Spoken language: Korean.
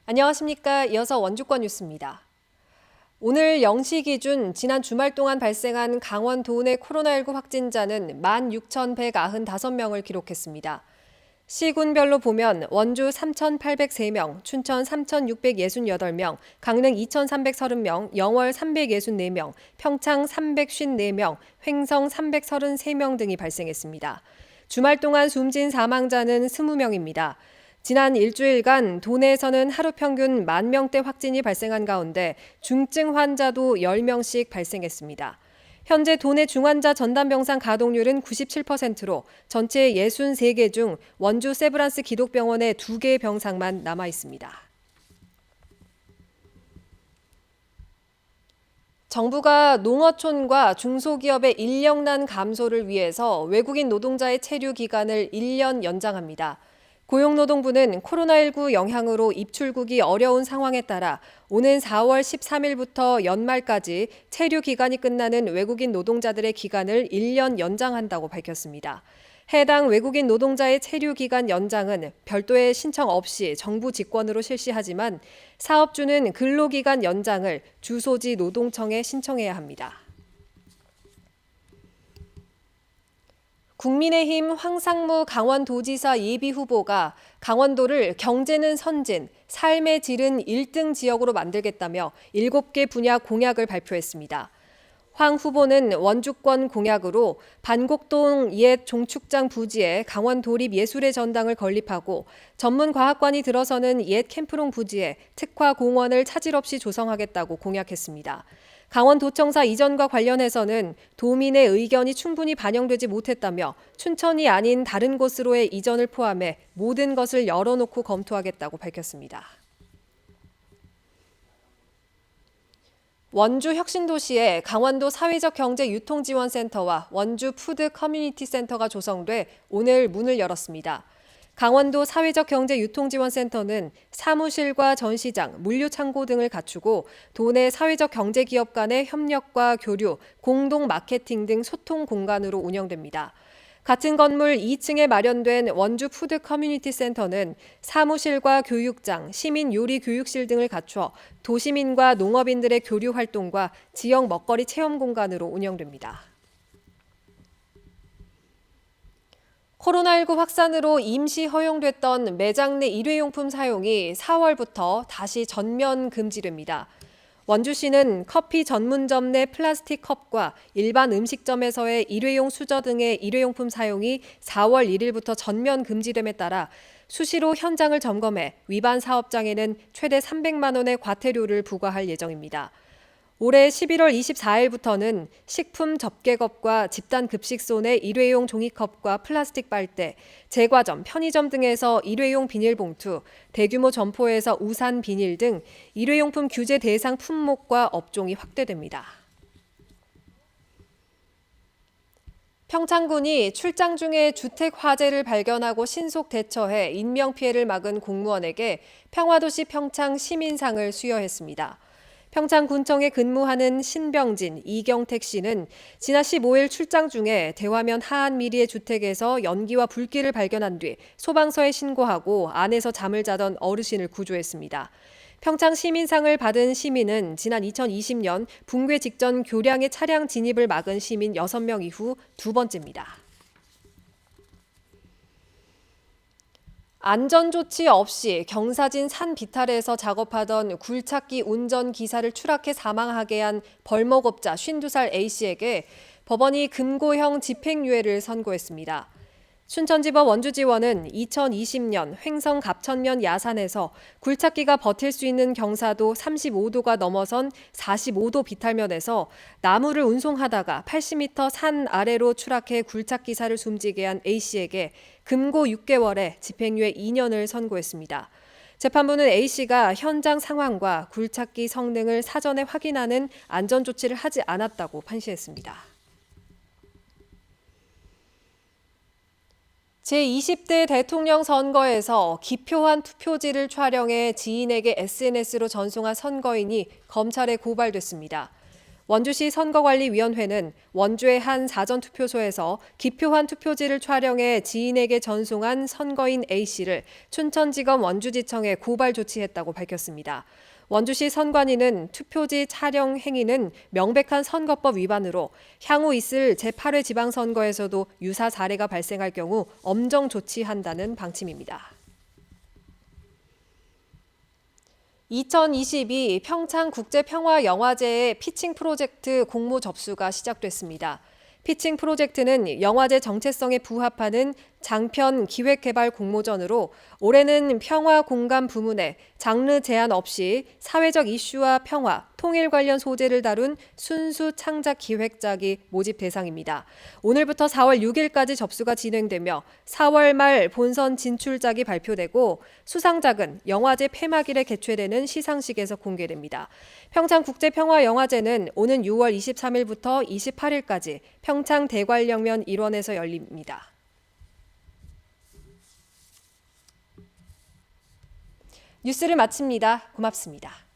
안녕하십니까. 이어서 원주권 뉴스입니다. 오늘 0시 기준 지난 주말 동안 발생한 강원 도내 코로나19 확진자는 16,195명을 기록했습니다. 시군별로 보면 원주 3,803명, 춘천 3,668명, 강릉 2,330명, 영월 364명, 평창 354명, 횡성 333명 등이 발생했습니다. 주말 동안 숨진 사망자는 20명입니다. 지난 일주일간 도내에서는 하루 평균 10,000명대 확진이 발생한 가운데 중증 환자도 10명씩 발생했습니다. 현재 도내 중환자 전담병상 가동률은 97%로 전체 63개 중 원주 세브란스 기독병원에 2개의 병상만 남아 있습니다. 정부가 농어촌과 중소기업의 인력난 감소를 위해서 외국인 노동자의 체류 기간을 1년 연장합니다. 고용노동부는 코로나19 영향으로 입출국이 어려운 상황에 따라 오는 4월 13일부터 연말까지 체류 기간이 끝나는 외국인 노동자들의 기간을 1년 연장한다고 밝혔습니다. 해당 외국인 노동자의 체류 기간 연장은 별도의 신청 없이 정부 직권으로 실시하지만 사업주는 근로기간 연장을 주소지 노동청에 신청해야 합니다. 국민의힘 황상무 강원도지사 예비후보가 강원도를 경제는 선진, 삶의 질은 1등 지역으로 만들겠다며 7개 분야 공약을 발표했습니다. 황 후보는 원주권 공약으로 반곡동 옛 종축장 부지에 강원도립예술의 전당을 건립하고 전문과학관이 들어서는 옛 캠프롱 부지에 특화공원을 차질 없이 조성하겠다고 공약했습니다. 강원도청사 이전과 관련해서는 도민의 의견이 충분히 반영되지 못했다며 춘천이 아닌 다른 곳으로의 이전을 포함해 모든 것을 열어놓고 검토하겠다고 밝혔습니다. 원주 혁신도시에 강원도 사회적 경제 유통지원센터와 원주 푸드 커뮤니티 센터가 조성돼 오늘 문을 열었습니다. 강원도 사회적 경제 유통지원센터는 사무실과 전시장, 물류창고 등을 갖추고 도내 사회적 경제 기업 간의 협력과 교류, 공동 마케팅 등 소통 공간으로 운영됩니다. 같은 건물 2층에 마련된 원주 푸드 커뮤니티 센터는 사무실과 교육장, 시민 요리 교육실 등을 갖춰 도시민과 농업인들의 교류 활동과 지역 먹거리 체험 공간으로 운영됩니다. 코로나19 확산으로 임시 허용됐던 매장 내 일회용품 사용이 4월부터 다시 전면 금지됩니다. 원주시는 커피 전문점 내 플라스틱 컵과 일반 음식점에서의 일회용 수저 등의 일회용품 사용이 4월 1일부터 전면 금지됨에 따라 수시로 현장을 점검해 위반 사업장에는 최대 300만 원의 과태료를 부과할 예정입니다. 올해 11월 24일부터는 식품 접개컵과 집단 급식소 내 일회용 종이컵과 플라스틱 빨대, 제과점, 편의점 등에서 일회용 비닐봉투, 대규모 점포에서 우산 비닐 등 일회용품 규제 대상 품목과 업종이 확대됩니다. 평창군이 출장 중에 주택 화재를 발견하고 신속 대처해 인명피해를 막은 공무원에게 평화도시 평창 시민상을 수여했습니다. 평창군청에 근무하는 신병진, 이경택 씨는 지난 15일 출장 중에 대화면 하안 미리의 주택에서 연기와 불길을 발견한 뒤 소방서에 신고하고 안에서 잠을 자던 어르신을 구조했습니다. 평창 시민상을 받은 시민은 지난 2020년 붕괴 직전 교량의 차량 진입을 막은 시민 6명 이후 두 번째입니다. 안전조치 없이 경사진 산 비탈에서 작업하던 굴착기 운전기사를 추락해 사망하게 한 벌목업자 52살 A씨에게 법원이 금고형 집행유예를 선고했습니다. 춘천지법 원주지원은 2020년 횡성 갑천면 야산에서 굴착기가 버틸 수 있는 경사도 35도가 넘어선 45도 비탈면에서 나무를 운송하다가 80m 산 아래로 추락해 굴착기사를 숨지게 한 A씨에게 금고 6개월에 집행유예 2년을 선고했습니다. 재판부는 A씨가 현장 상황과 굴착기 성능을 사전에 확인하는 안전조치를 하지 않았다고 판시했습니다. 제20대 대통령 선거에서 기표한 투표지를 촬영해 지인에게 SNS로 전송한 선거인이 검찰에 고발됐습니다. 원주시 선거관리위원회는 원주의 한 사전투표소에서 기표한 투표지를 촬영해 지인에게 전송한 선거인 A씨를 춘천지검 원주지청에 고발 조치했다고 밝혔습니다. 원주시 선관위는 투표지 촬영 행위는 명백한 선거법 위반으로 향후 있을 제8회 지방선거에서도 유사 사례가 발생할 경우 엄정 조치한다는 방침입니다. 2022 평창국제평화영화제의 피칭 프로젝트 공모 접수가 시작됐습니다. 피칭 프로젝트는 영화제 정체성에 부합하는 장편 기획개발 공모전으로 올해는 평화 공감 부문에 장르 제한 없이 사회적 이슈와 평화, 통일 관련 소재를 다룬 순수 창작 기획작이 모집 대상입니다. 오늘부터 4월 6일까지 접수가 진행되며 4월 말 본선 진출작이 발표되고 수상작은 영화제 폐막일에 개최되는 시상식에서 공개됩니다. 평창국제평화영화제는 오는 6월 23일부터 28일까지 평창 대관령면 일원에서 열립니다. 뉴스를 마칩니다. 고맙습니다.